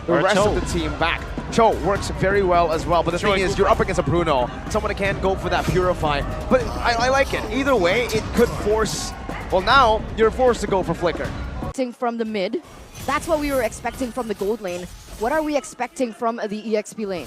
the rest of the team back. Cho works very well as well, but the thing is, you're up against a Bruno, someone that can't go for that Purify. But I like it. Either way, it could force, well now, you're forced to go for Flicker. From the mid, that's what we were expecting from the gold lane. What are we expecting from the EXP lane?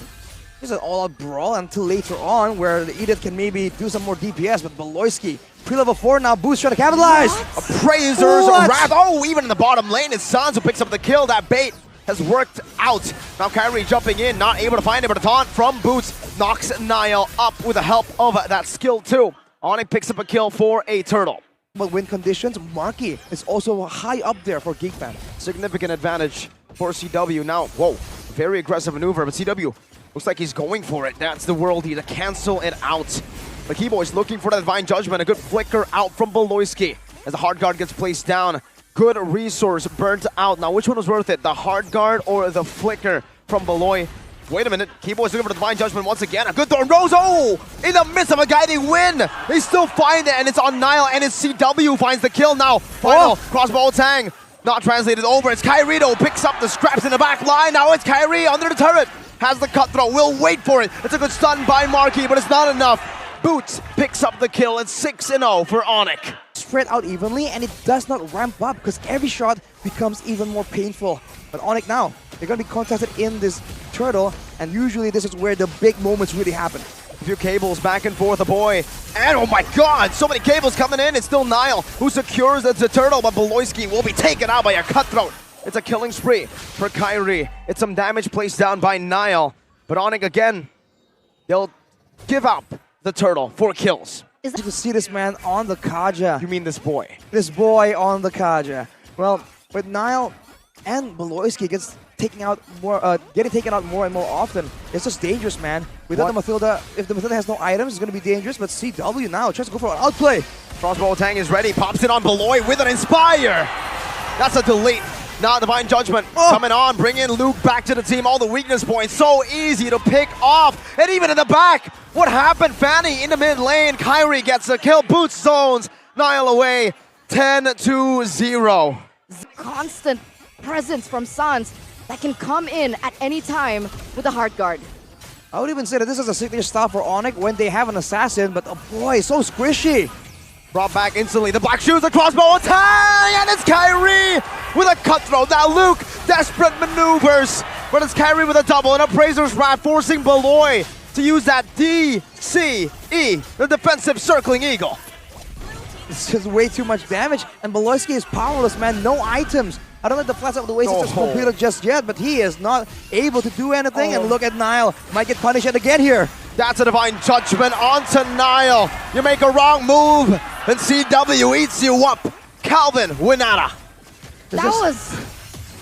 It's an all-out brawl until later on, where the Edith can maybe do some more DPS, but Beloyski, pre-level 4 now, Boost trying to capitalize! Appraisers, Wrath, even in the bottom lane, it's Sans who picks up the kill. That bait has worked out. Now Kyrie jumping in, not able to find it, but a taunt from Boots knocks Niall up with the help of that skill too. Onic picks up a kill for a turtle. But win conditions, Marky is also high up there for Geek fan. Significant advantage for CW. Now, whoa, very aggressive maneuver, but CW looks like he's going for it. That's the worldie to cancel it out. The Keyboy's looking for the Divine Judgment. A good flicker out from Beloyski as the hard guard gets placed down. Good resource burnt out. Now, which one was worth it? The hard guard or the flicker from Beloy? Wait a minute. Keyboy's looking for the Divine Judgment once again. A good throw. Rose, in the midst of a guiding win. They still find it, and it's on Niall, and it's CW who finds the kill now. Final crossbow tang. Not translated over. It's Kyrito picks up the scraps in the back line. Now it's Kyrie under the turret. Has the cutthroat. Will wait for it. It's a good stun by Marky, but it's not enough. Boots picks up the kill. It's 6-0 for Onic. Spread out evenly, and it does not ramp up because every shot becomes even more painful. But Onic now, they're going to be contested in this turtle, and usually this is where the big moments really happen. A few cables back and forth, a boy. And oh my god, so many cables coming in. It's still Niall who secures the turtle, but Beloyski will be taken out by a cutthroat. It's a killing spree for Kyrie. It's some damage placed down by Niall. But Onic again, they'll give up the turtle for kills. You can see this man on the Kaja. You mean this boy? This boy on the Kaja. Well, with Niall and Beloyski gets taken out more, getting taken out more and more often, it's just dangerous, man. Without the Mathilda, if the Mathilda has no items, it's going to be dangerous. But CW now tries to go for an outplay. Crossbow Tang is ready, pops it on Beloy with an Inspire. That's a delete. Now Divine Judgment coming on, bringing Luke back to the team. All the weakness points, so easy to pick off. And even in the back, what happened? Fanny in the mid lane. Kyrie gets a kill, Boots zones Niall away, 10-0. Constant presence from Sans that can come in at any time with a hard guard. I would even say that this is a signature style for Onic when they have an assassin, but oh boy, so squishy. Brought back instantly, the black shoes, the crossbow attack, and it's Kyrie with a cutthroat. Now Luke, desperate maneuvers, but it's Kyrie with a double, and Appraiser's Wrath forcing Beloy to use that DCE, the defensive circling eagle. It's just way too much damage, and Beloyski is powerless, man, no items. I don't know if the flats of the waste is completed just yet, but he is not able to do anything, and look at Niall, might get punished again here. That's a Divine Judgment onto Niall. You make a wrong move, and CW eats you up. Calvin Winata.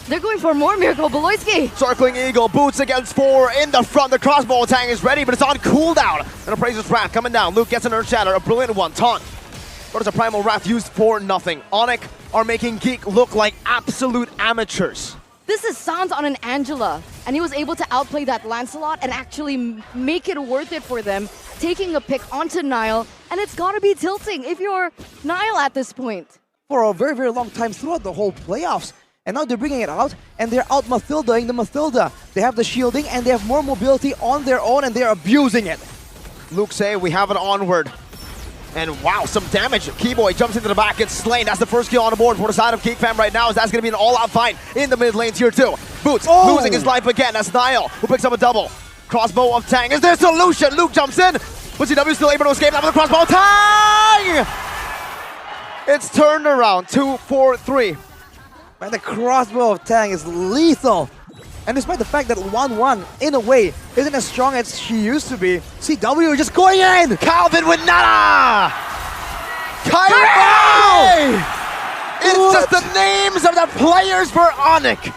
They're going for more Miracle. Beloyski. Circling Eagle, Boots against 4 in the front. The crossbow tang is ready, but it's on cooldown. And Appraiser's Wrath coming down. Luke gets an Earth Shatter, a brilliant one. Taunt. What is a Primal Wrath used for? Nothing. Onic are making Geek look like absolute amateurs. This is Sans on an Angela, and he was able to outplay that Lancelot and actually make it worth it for them, taking a pick onto Niall, and it's gotta be tilting if you're Niall at this point. For a very, very long time throughout the whole playoffs. And now they're bringing it out, and they're out Mathilda-ing the Mathilda. They have the shielding, and they have more mobility on their own, and they're abusing it. Luke say we have an onward. And wow, some damage. Keyboy jumps into the back, gets slain. That's the first kill on the board for the side of Geek Fam right now, as that's going to be an all-out fight in the mid lane tier 2. Boots losing his life again. That's Niall, who picks up a double. Crossbow of Tang is their solution. Luke jumps in, but CW still able to escape now with the crossbow of Tang! It's turned around, 2-4-3. Man, the crossbow of Tang is lethal. And despite the fact that 1-1, in a way, isn't as strong as she used to be, CW just going in! Calvin with nada! Kyrie! It's just the names of the players for Onic.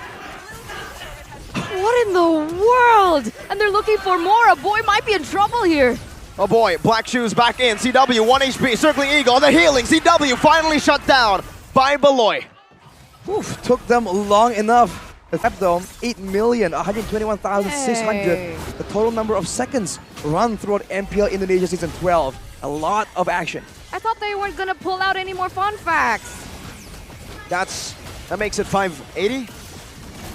What in the world? And they're looking for more. A boy might be in trouble here. Oh boy, Black Shoes back in. CW, 1 HP, Circling Eagle, the healing. CW finally shut down by Beloy. Oof, took them long enough. The Dome, 8,121,600. The total number of seconds run throughout MPL Indonesia Season 12. A lot of action. I thought they weren't gonna pull out any more fun facts. That makes it 580?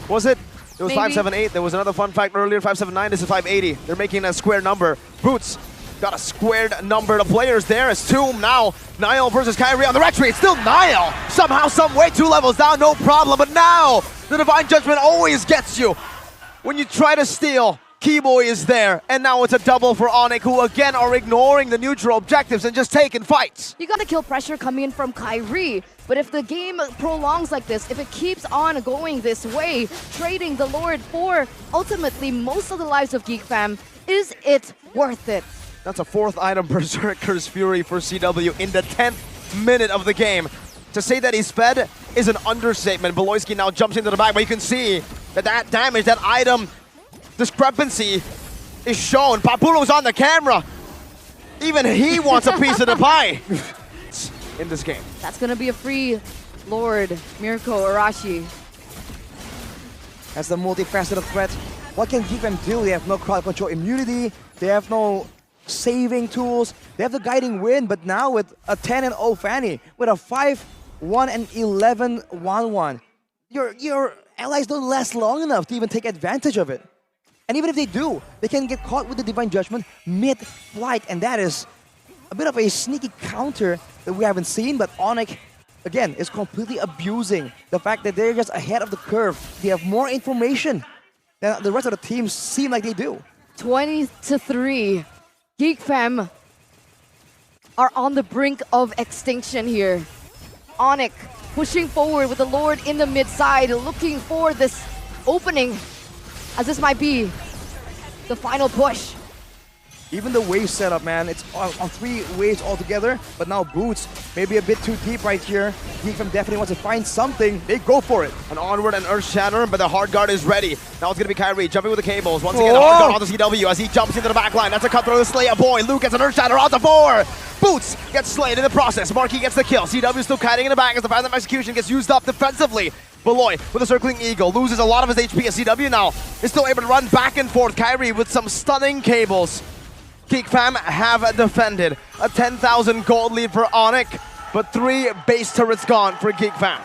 Was it? It It was maybe? 578. There was another fun fact earlier, 579. This is 580. They're making a square number. Boots got a squared number. The players there is Tomb now. Niall versus Kyrie on the red tree. It's still Niall. Somehow, some way, 2 levels down, no problem. But now, the Divine Judgment always gets you. When you try to steal, Keyboy is there. And now it's a double for Onic, who again are ignoring the neutral objectives and just taking fights. You gotta kill pressure coming in from Kyrie. But if the game prolongs like this, if it keeps on going this way, trading the Lord for ultimately most of the lives of Geek Fam, is it worth it? That's a 4th item, Berserker's Fury for CW in the 10th minute of the game. To say that he's fed is an understatement. Beloyski now jumps into the back, but you can see that that damage, that item discrepancy is shown. Papulo's on the camera. Even he wants a piece of the pie in this game. That's gonna be a free Lord, Mirko Arashi. That's the multifaceted threat. What can Geek Fam do? They have no crowd control immunity. They have no saving tools. They have the guiding wind, but now with a 10-0 Fanny, with a 5-1 and 11-1-1, your allies don't last long enough to even take advantage of it. And even if they do, they can get caught with the Divine Judgment mid-flight, and that is a bit of a sneaky counter that we haven't seen, but Onic, again, is completely abusing the fact that they're just ahead of the curve. They have more information than the rest of the teams seem like they do. 20-3. Geek Fam are on the brink of extinction here. Onic pushing forward with the Lord in the mid side, looking for this opening, as this might be the final push. Even the wave setup, man, it's on 3 waves altogether, but now Boots maybe a bit too deep right here. Geek Fam definitely wants to find something. They go for it. An onward and earth shatter, but the hard guard is ready. Now it's gonna be Kyrie jumping with the cables. Once again, the hard guard on the CW as he jumps into the back line. That's a cut through the Slayer boy. Luke gets an earth shatter on the 4. Boots gets slayed in the process. Marky gets the kill. CW still kiting in the back as the Phantom Execution gets used up defensively. Beloy with a circling eagle loses a lot of his HP as CW now is still able to run back and forth. Kyrie with some stunning cables. Geek Fam have defended a 10,000 gold lead for Onic, but 3 base turrets gone for Geek Fam.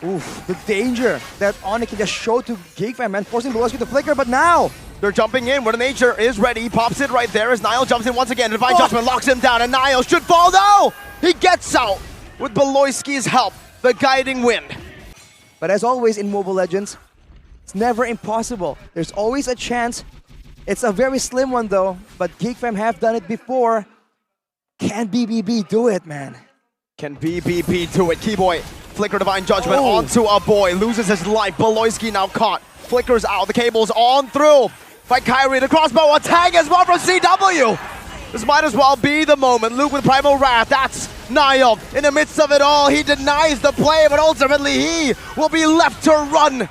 Oof, the danger that Onic can just show to Geek Fam, man, forcing Beloyski to flicker, but now they're jumping in where the nature is ready. He pops it right there as Niall jumps in once again. Divine Judgment locks him down, and Niall should fall. No! He gets out with Beloyski's help, the guiding wind. But as always in Mobile Legends, it's never impossible. There's always a chance. It's a very slim one though, but Geek Fam have done it before. Can BBB do it, man? Can BBB do it? Keyboy, flicker Divine Judgment onto a boy, loses his life. Beloyski now caught, flickers out, the cables on through. By Kyrie, the crossbow attack as well from CW. This might as well be the moment. Luke with Primal Wrath, that's Niall. In the midst of it all, he denies the play, but ultimately he will be left to run.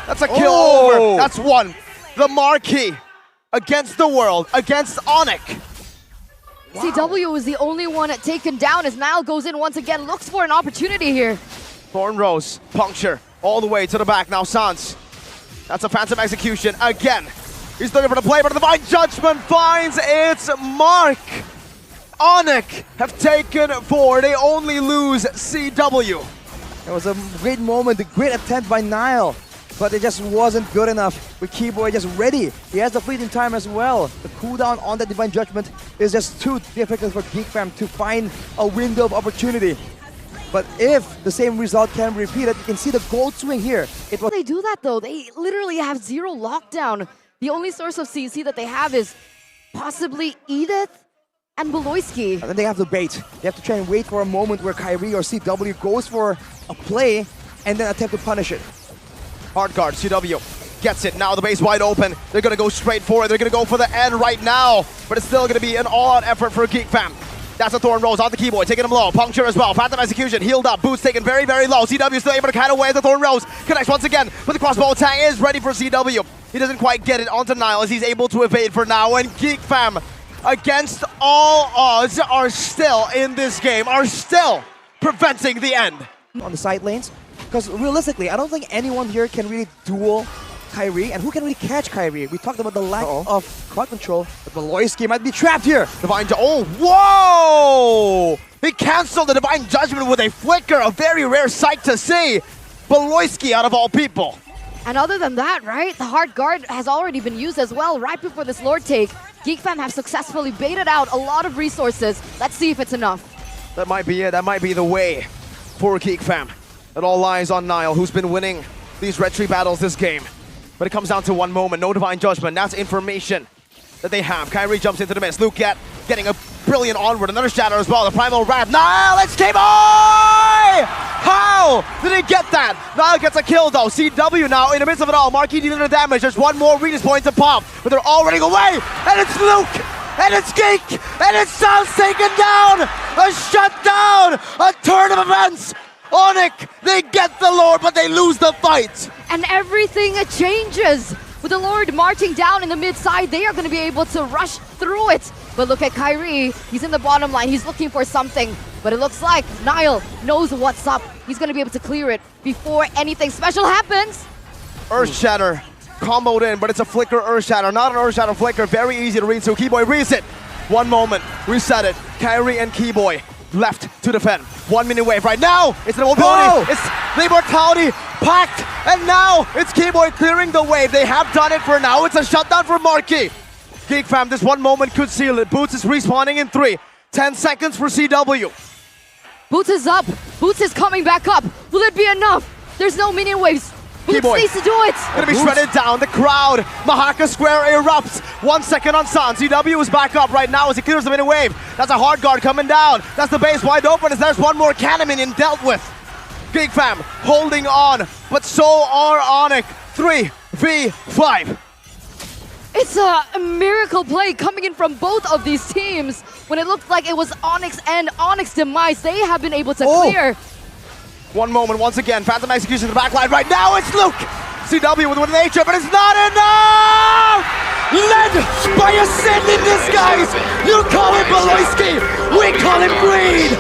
That's a kill over, that's 1. The Marquee against the world, against Onic. Wow. CW is the only one taken down as Niall goes in once again, looks for an opportunity here. Thorn Rose, puncture, all the way to the back. Now Sans, that's a Phantom Execution again. He's looking for the play, but the Divine Judgment finds its mark. Onic have taken 4, they only lose CW. It was a great moment, a great attempt by Niall, but it just wasn't good enough with Keyboy just ready. He has the fleeting time as well. The cooldown on the Divine Judgment is just too difficult for Geek Fam to find a window of opportunity. But if the same result can be repeated, you can see the gold swing here. It was They do that though, they literally have 0 lockdown. The only source of CC that they have is possibly Edith and Beloyski. And then they have to bait. They have to try and wait for a moment where Kyrie or CW goes for a play and then attempt to punish it. Hard guard, CW gets it. Now the base wide open. They're going to go straight for it. They're going to go for the end right now. But it's still going to be an all-out effort for Geek Fam. That's a Thorn Rose on the Keyboy, taking him low. Puncture as well. Phantom Execution, healed up. Boots taken very, very low. CW still able to kite away as the Thorn Rose connects once again. But the crossbow attack is ready for CW. He doesn't quite get it onto Niall as he's able to evade for now. And Geek Fam, against all odds, are still in this game, are still preventing the end. On the side lanes, because realistically, I don't think anyone here can really duel Kyrie, and who can really catch Kyrie? We talked about the lack of crowd control, but Beloyski might be trapped here. Whoa! He canceled the Divine Judgment with a flicker, a very rare sight to see. Beloyski out of all people. And other than that, right, the hard guard has already been used as well right before this Lord take. Geek fam have successfully baited out a lot of resources. Let's see if it's enough. That might be it. That might be the way for Geek fam. It all lies on Niall, who's been winning these Red Tree battles this game. But it comes down to one moment. No Divine Judgment. That's information that they have. Kyrie jumps into the mist. Luke getting a brilliant onward. Another shatter as well. The Primal Wrath. Niall, it's K-Boy! How did he get that? Niall gets a kill though. CW now in the midst of it all. Marquis dealing the damage. There's one more Regis point to pop. But they're all running away. And it's Luke! And it's Geek! And it's Sounds taken down! A shutdown! A turn of events! Onic, they get the Lord, but they lose the fight! And everything changes. With the Lord marching down in the mid side, they are going to be able to rush through it. But look at Kyrie. He's in the bottom line. He's looking for something. But it looks like Niall knows what's up. He's going to be able to clear it before anything special happens. Earth Shatter comboed in, but it's a flicker Earth Shatter, not an Earth Shatter flicker. Very easy to read, so Keyboy reads it. One moment, reset it. Kyrie and Keyboy left to defend. 1 minute wave right now. It's the mobility. It's the immortality packed, and now it's Keyboy clearing the wave. They have done it for now. It's a shutdown for Marquis. Geek fam, this one moment could seal it. Boots is respawning in 3. 10 seconds for CW. Boots is up. Boots is coming back up. Will it be enough? There's no mini waves. Boots needs to do it. Gonna be shredded down. The crowd. Mahaka Square erupts. 1 second on Sun. CW is back up right now as he clears the mini wave. That's a hard guard coming down. That's the base wide open as there's one more cannon minion dealt with. Geek fam holding on, but so are Onic. 3v5. It's a miracle play coming in from both of these teams. When it looked like it was Onyx and Onyx demise, they have been able to clear. One moment, once again, Phantom execution to the back line. Right now, it's Luke! CW with one nature, but it's not enough! Led by a sin in disguise! You call him Beloyski, we call him greed!